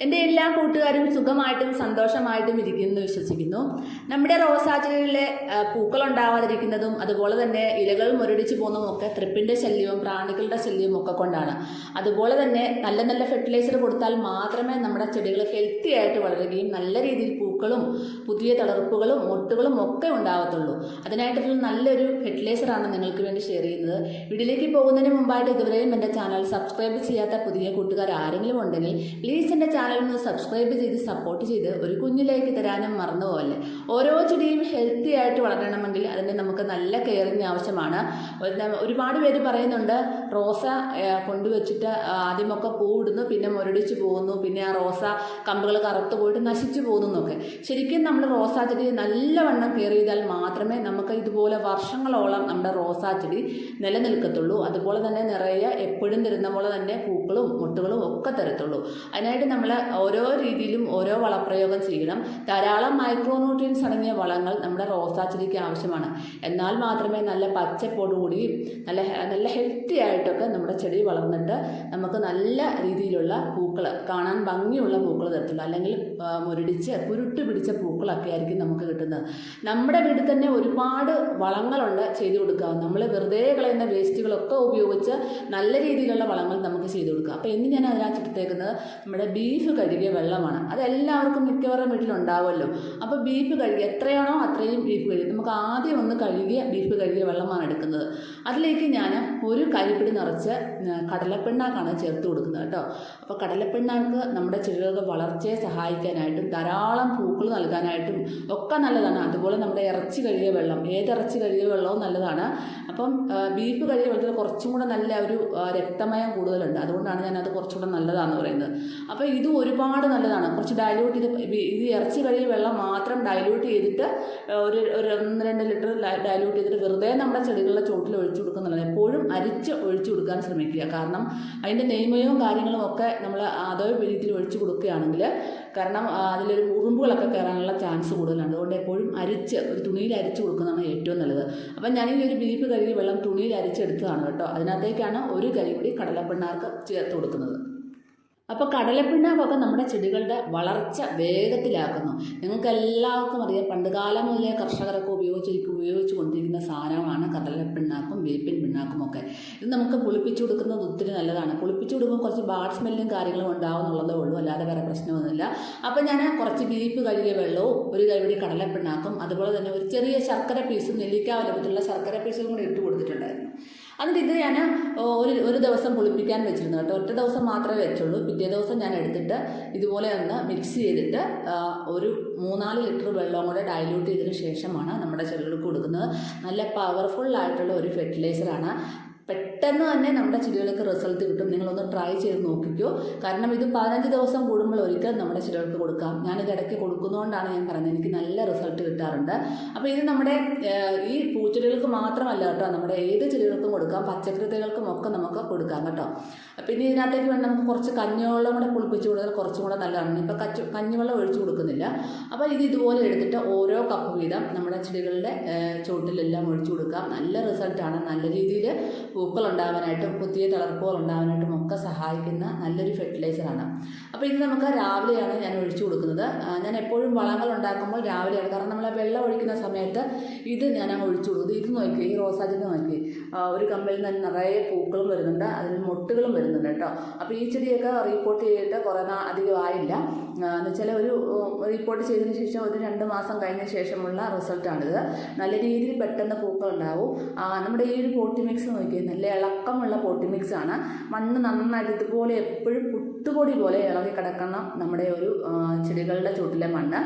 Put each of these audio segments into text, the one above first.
എൻ്റെ എല്ലാ കൂട്ടുകാരും സുഖമായിട്ടും സന്തോഷമായിട്ടും ഇരിക്കുന്നു വിശ്വസിക്കുന്നു. നമ്മുടെ റോസാച്ചെടികളിലെ പൂക്കൾ ഉണ്ടാവാതിരിക്കുന്നതും അതുപോലെ തന്നെ ഇലകൾ മുരടിച്ചു പോകുന്നതും ഒക്കെ തൃപ്പിൻ്റെ ശല്യവും പ്രാണികളുടെ ശല്യവും ഒക്കെ കൊണ്ടാണ്. അതുപോലെ തന്നെ നല്ല നല്ല ഫെർട്ടിലൈസർ കൊടുത്താൽ മാത്രമേ നമ്മുടെ ചെടികൾ ഹെൽത്തി ആയിട്ട് വളരുകയും നല്ല രീതിയിൽ പൂക്കളും പുതിയ തളിർപ്പുകളും മൊട്ടുകളും ഒക്കെ ഉണ്ടാവത്തുള്ളൂ. അതിനായിട്ടുള്ള നല്ലൊരു ഫെർട്ടിലൈസറാണ് നിങ്ങൾക്ക് വേണ്ടി ഷെയർ ചെയ്യുന്നത്. വീഡിയോയിലേക്ക് പോകുന്നതിന് മുമ്പായിട്ട് ഇതുവരെയും എൻ്റെ ചാനൽ സബ്സ്ക്രൈബ് ചെയ്യാത്ത പുതിയ കൂട്ടുകാർ ആരെങ്കിലും ഉണ്ടെങ്കിൽ പ്ലീസ് എൻ്റെ ചാനൽ ഒന്ന് സബ്സ്ക്രൈബ് ചെയ്ത് സപ്പോർട്ട് ചെയ്ത് ഒരു കുഞ്ഞു ലൈക്ക് തരാനും മറന്നുപോലെ. ഓരോ ചെടിയും ഹെൽത്തി ആയിട്ട് വളരണമെങ്കിൽ അതിന് നമുക്ക് നല്ല കെയറിങ് ആവശ്യമാണ്. ഒരുപാട് പേര് പറയുന്നുണ്ട് റോസ കൊണ്ടുവച്ചിട്ട് ആദ്യമൊക്കെ പൂവിടുന്നു, പിന്നെ മുരടിച്ചു പോകുന്നു, പിന്നെ ആ റോസ കമ്പുകൾ കറുത്തു പോയിട്ട് നശിച്ചു പോകുന്നു എന്നൊക്കെ. ശരിക്കും നമ്മൾ റോസാ ചെടി നല്ലവണ്ണം കെയർ ചെയ്താൽ മാത്രമേ നമുക്ക് ഇതുപോലെ വർഷങ്ങളോളം നമ്മുടെ റോസാ ചെടി നിലനിൽക്കത്തുള്ളൂ. അതുപോലെ തന്നെ നിറയെ എപ്പോഴും തരുന്ന പോലെ തന്നെ പൂക്കളും മുട്ടുകളും ഒക്കെ തരത്തുള്ളൂ. അതിനായിട്ട് നമ്മൾ ഓരോ രീതിയിലും ഓരോ വളപ്രയോഗം ചെയ്യണം. ധാരാളം മൈക്രോന്യൂട്രിയൻസ് അടങ്ങിയ വളങ്ങൾ നമ്മുടെ റോസാ ചെടിക്ക് ആവശ്യമാണ്. എന്നാൽ മാത്രമേ നല്ല പച്ചപ്പോടുകൂടിയും നല്ല ഹെൽത്തി ആയിട്ടൊക്കെ നമ്മുടെ ചെടി വളർന്നിട്ട് നമുക്ക് നല്ല രീതിയിലുള്ള പൂക്കൾ, കാണാൻ ഭംഗിയുള്ള പൂക്കൾ തരത്തുള്ളൂ. അല്ലെങ്കിൽ മുരടിച്ച് കുരുട്ട് പിടിച്ച പൂക്കളൊക്കെ ആയിരിക്കും നമുക്ക് കിട്ടുന്നത്. നമ്മുടെ വീട്ടിൽ തന്നെ ഒരുപാട് വളങ്ങളുണ്ട് ചെയ്തു കൊടുക്കുക. നമ്മൾ വെറുതെ കളയുന്ന വേസ്റ്റുകളൊക്കെ ഉപയോഗിച്ച് നല്ല രീതിയിലുള്ള വളങ്ങൾ നമുക്ക് ചെയ്തു കൊടുക്കുക. അപ്പോൾ ഇന്ന് ഞാൻ അതിനകത്തെടുത്തേക്കുന്നത് നമ്മുടെ ബീഫ് കഴുകിയ വെള്ളമാണ്. അതെല്ലാവർക്കും മിക്കവാറും വീട്ടിലുണ്ടാവുമല്ലോ. അപ്പോൾ ബീഫ് കഴുകി എത്രയാണോ അത്രയും ബീഫ് കഴുകി നമുക്ക് ആദ്യം ഒന്ന് കഴുകിയ ബീഫ് കഴുകിയ വെള്ളമാണ് എടുക്കുന്നത്. അതിലേക്ക് ഞാൻ ഒരു കൈപ്പിടി നിറച്ച് കടലപ്പിണ്ണാക്കാണ് ചേർത്ത് കൊടുക്കുന്നത് കേട്ടോ. അപ്പോൾ കടലപ്പിണ്ണാക്ക് നമ്മുടെ ചെടികൾക്ക് വളർച്ചയെ സഹായിക്കാനായിട്ടും ധാരാളം പൂക്കൾ നൽകാനായിട്ടും ഒക്കെ നല്ലതാണ്. അതുപോലെ നമ്മുടെ ഇറച്ചി കഴുകിയ വെള്ളം, ഏത് ഇറച്ചി കഴുകിയ വെള്ളവും നല്ലതാണ്. അപ്പം ബീഫ് കഴുകിയ വെള്ളത്തിൽ കുറച്ചും കൂടെ നല്ല ഒരു രക്തമയം കൂടുതലുണ്ട്. അതുകൊണ്ടാണ് ഞാനത് കുറച്ചുകൂടെ നല്ലതാണെന്ന് പറയുന്നത്. അപ്പോൾ ഇത് ഒരുപാട് നല്ലതാണ്. കുറച്ച് ഡൈല്യൂട്ട് ചെയ്ത് ഇത് ഇറച്ചി കഴുകിയ വെള്ളം മാത്രം ഡൈല്യൂട്ട് ചെയ്തിട്ട് ഒരു 1-2 ലിറ്റർ ഡൈല്യൂട്ട് ചെയ്തിട്ട് വെറുതെ നമ്മുടെ ചെടികളുടെ ചോട്ടിൽ ഒഴിച്ചു കൊടുക്കുന്നുള്ളത്. എപ്പോഴും അരിച്ച് ഒഴിച്ചു കൊടുക്കാൻ ശ്രമിക്കുക. കാരണം അതിൻ്റെ നെയ്മയവും കാര്യങ്ങളും ഒക്കെ നമ്മൾ അതേ രീതിയിൽ ഒഴിച്ചു കൊടുക്കുകയാണെങ്കിൽ, കാരണം അതിലൊരു ഉറുമ്പുകളൊക്കെ കയറാനുള്ള ചാൻസ് കൂടുതലാണ്. അതുകൊണ്ട് എപ്പോഴും അരിച്ച് ഒരു തുണിയിൽ അരിച്ചു കൊടുക്കുന്നതാണ് ഏറ്റവും നല്ലത്. അപ്പം ഞാൻ ഈ ഒരു ബീഫ് കഴുകിയ വെള്ളം തുണിയിൽ അരിച്ചെടുത്തതാണ് കേട്ടോ. അതിനകത്തേക്കാണ് ഒരു കൈപിടി കടലപ്പിണ്ണാക്ക് ചേർത്ത് കൊടുക്കുന്നത്. അപ്പോൾ കടലപ്പിണ്ണാക്കൊക്കെ നമ്മുടെ ചെടികളുടെ വളർച്ച വേഗത്തിലാക്കുന്നു. നിങ്ങൾക്ക് എല്ലാവർക്കും അറിയാം, പണ്ട് കാലം മുതലേ കർഷകരൊക്കെ ഉപയോഗിച്ചു കൊണ്ടിരിക്കുന്ന സാധനമാണ് കടലപ്പിണ്ണാക്കും വേപ്പിൻ പിണ്ണാക്കും ഒക്കെ. ഇത് നമുക്ക് പുളിപ്പിച്ചു കൊടുക്കുന്നത് ഒത്തിരി നല്ലതാണ്. പുളിപ്പിച്ചു കൊടുക്കുമ്പോൾ കുറച്ച് ബാഡ് സ്മെല്ലും കാര്യങ്ങളും ഉണ്ടാവുന്നുള്ളതേ ഉള്ളൂ, അല്ലാതെ വേറെ പ്രശ്നമൊന്നുമില്ല. അപ്പോൾ ഞാൻ കുറച്ച് ബീഫ് കഴുകിയ വെള്ളവും ഒരു കൈപിടി കടലപ്പിണ്ണാക്കും അതുപോലെ തന്നെ ഒരു ചെറിയ ശർക്കര പീസും നെല്ലിക്ക വലുപ്പത്തിലുള്ള ശർക്കര പീസും കൂടി ഇട്ട് കൊടുത്തിട്ടുണ്ടായിരുന്നു. എന്നിട്ട് ഇത് ഞാൻ ഒരു ദിവസം പുളിപ്പിക്കാൻ വെച്ചിരുന്നു കേട്ടോ. ഒറ്റ ദിവസം മാത്രമേ വെച്ചുള്ളൂ. പിറ്റേ ദിവസം ഞാൻ എടുത്തിട്ട് ഇതുപോലെ ഒന്ന് മിക്സ് ചെയ്തിട്ട് ഒരു 3-4 ലിറ്റർ വെള്ളം കൂടെ ഡൈല്യൂട്ട് ചെയ്തതിന് ശേഷമാണ് നമ്മുടെ ചെടികൾക്ക് കൊടുക്കുന്നത്. നല്ല പവർഫുള്ളായിട്ടുള്ള ഒരു ഫെർട്ടിലൈസറാണ്. പെട്ടെന്ന് തന്നെ നമ്മുടെ ചെടികൾക്ക് റിസൾട്ട് കിട്ടും. നിങ്ങളൊന്ന് ട്രൈ ചെയ്ത് നോക്കിക്കോ. കാരണം ഇത് 15 ദിവസം കൂടുമ്പോൾ ഒരിക്കൽ നമ്മുടെ ചെടികൾക്ക് കൊടുക്കാം. ഞാനിത് ഇടയ്ക്ക് കൊടുക്കുന്നതുകൊണ്ടാണ് ഞാൻ പറയുന്നത്. എനിക്ക് നല്ല റിസൾട്ട് കിട്ടാറുണ്ട്. അപ്പോൾ ഇത് നമ്മുടെ ഈ പൂച്ചെടികൾക്ക് മാത്രമല്ല കേട്ടോ, നമ്മുടെ ഏത് ചെടികൾക്കും കൊടുക്കാം, പച്ചക്കറികൾക്കും ഒക്കെ നമുക്ക് കൊടുക്കാം കേട്ടോ. പിന്നെ ഇതിനകത്തേക്ക് വേണ്ടി നമുക്ക് കുറച്ച് കഞ്ഞിവെള്ളം കൂടെ പുളിപ്പിച്ച് കൊടുത്താൽ കുറച്ചും കൂടെ നല്ലതാണ്. ഇപ്പോൾ കഞ്ഞിവെള്ളം ഒഴിച്ചു കൊടുക്കുന്നില്ല. അപ്പോൾ ഇത് ഇതുപോലെ എടുത്തിട്ട് ഓരോ കപ്പ് വീതം നമ്മുടെ ചെടികളുടെ ചോട്ടിലെല്ലാം ഒഴിച്ചു കൊടുക്കാം. നല്ല റിസൾട്ടാണ്. നല്ല രീതിയിൽ പൂക്കൾ ഉണ്ടാവാനായിട്ടും പുതിയ തളർപ്പുകൾ ഉണ്ടാവാനായിട്ടും ഒക്കെ സഹായിക്കുന്ന നല്ലൊരു ഫെർട്ടിലൈസറാണ്. അപ്പോൾ ഇത് നമുക്ക് രാവിലെയാണ് ഞാൻ ഒഴിച്ചു കൊടുക്കുന്നത്. ഞാൻ എപ്പോഴും വളങ്ങൾ ഉണ്ടാക്കുമ്പോൾ രാവിലെയാണ്. കാരണം നമ്മൾ വെള്ളം ഒഴിക്കുന്ന സമയത്ത് ഇത് ഞാൻ ഒഴിച്ചു കൊടുക്കുന്നത്. ഇത് നോക്കി, ഈ റോസാ ചെടി നോക്കി, ഒരു കമ്പിൽ നിന്ന് നിറയെ പൂക്കളും വരുന്നുണ്ട്, അതിൽ മൊട്ടുകളും വരുന്നുണ്ട് കേട്ടോ. അപ്പോൾ ഈ ചെടിയൊക്കെ റിപ്പോർട്ട് ചെയ്തിട്ട് കുറേ അധികം ആയില്ല. എന്ന് വെച്ചാൽ ഒരു റിപ്പോർട്ട് ചെയ്തതിന് ശേഷം ഒരു 2 മാസം കഴിഞ്ഞ ശേഷമുള്ള റിസൾട്ടാണിത്. നല്ല രീതിയിൽ പെട്ടെന്ന് പൂക്കൾ ഉണ്ടാവും. നമ്മുടെ ഈ ഒരു പോട്ടി മിക്സ് നോക്കി, നല്ല ഇളക്കമുള്ള പോട്ടി മിക്സാണ്. മണ്ണ് നന്നായിട്ട് ഇതുപോലെ എപ്പോഴും പുട്ടുപൊടി പോലെ ഇളകി കിടക്കണം നമ്മുടെ ഒരു ചെടികളുടെ ചുവട്ടിലെ മണ്ണ്.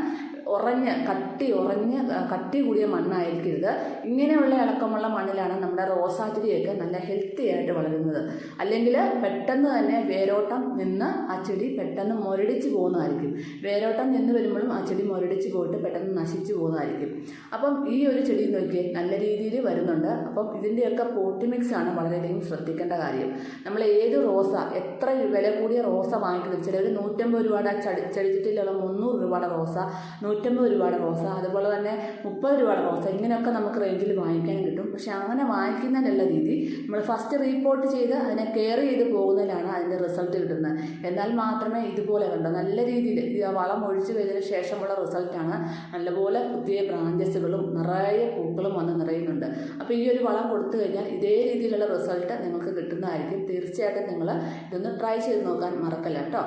കട്ടി കൂടിയ മണ്ണായിരിക്കരുത്. ഇങ്ങനെയുള്ള ഇളക്കമുള്ള മണ്ണിലാണ് നമ്മുടെ റോസാ ചെടിയൊക്കെ നല്ല ഹെൽത്തി ആയിട്ട് വളരുന്നത്. അല്ലെങ്കിൽ പെട്ടെന്ന് തന്നെ വേരോട്ടം നിന്ന് ആ ചെടി പെട്ടെന്ന് മുരടിച്ച് പോകുന്നതായിരിക്കും. വേരോട്ടം നിന്ന് വരുമ്പോഴും ആ ചെടി മുരടിച്ച് പോയിട്ട് പെട്ടെന്ന് നശിച്ചു പോകുന്നതായിരിക്കും. അപ്പം ഈ ഒരു ചെടി നോക്കിയേ നല്ല രീതിയിൽ വരുന്നുണ്ട്. അപ്പം ഇതിൻ്റെയൊക്കെ പോട്ടി മിക്സാണ് വളരെയധികം ശ്രദ്ധിക്കേണ്ട കാര്യം. നമ്മൾ ഏത് റോസ, എത്ര വില കൂടിയ റോസ വാങ്ങിക്കുന്നത്, ചിലർ 150 രൂപയുടെ ചെടിച്ചട്ടിയിലുള്ള 300 രൂപയുടെ റോസ, 150 രൂപയുടെ റോസ, അതുപോലെ തന്നെ 30 രൂപയുടെ റോസ, ഇങ്ങനെയൊക്കെ നമുക്ക് റേഞ്ചിൽ വാങ്ങിക്കാനും കിട്ടും. പക്ഷേ അങ്ങനെ വാങ്ങിക്കുന്നതിനുള്ള രീതി നമ്മൾ ഫസ്റ്റ് റീപോർട്ട് ചെയ്ത് അതിനെ കെയർ ചെയ്ത് പോകുന്നതിലാണ് അതിൻ്റെ റിസൾട്ട് കിട്ടുന്നത്. എന്നാൽ മാത്രമേ ഇതുപോലെ കണ്ടോ നല്ല രീതിയിൽ വളം ഒഴിച്ചു കഴിഞ്ഞതിന് ശേഷമുള്ള റിസൾട്ടാണ്. നല്ലപോലെ പുതിയ ബ്രാഞ്ചസുകളും നിറയെ പൂക്കളും വന്ന് നിറയുന്നുണ്ട്. അപ്പോൾ ഈ ഒരു വളം കൊടുത്തു കഴിഞ്ഞാൽ ഇതേ രീതിയിലുള്ള റിസൾട്ട് നിങ്ങൾക്ക് കിട്ടുന്നതായിരിക്കും. തീർച്ചയായിട്ടും നിങ്ങൾ ഇതൊന്ന് ട്രൈ ചെയ്ത് നോക്കാൻ മറക്കല്ല കേട്ടോ.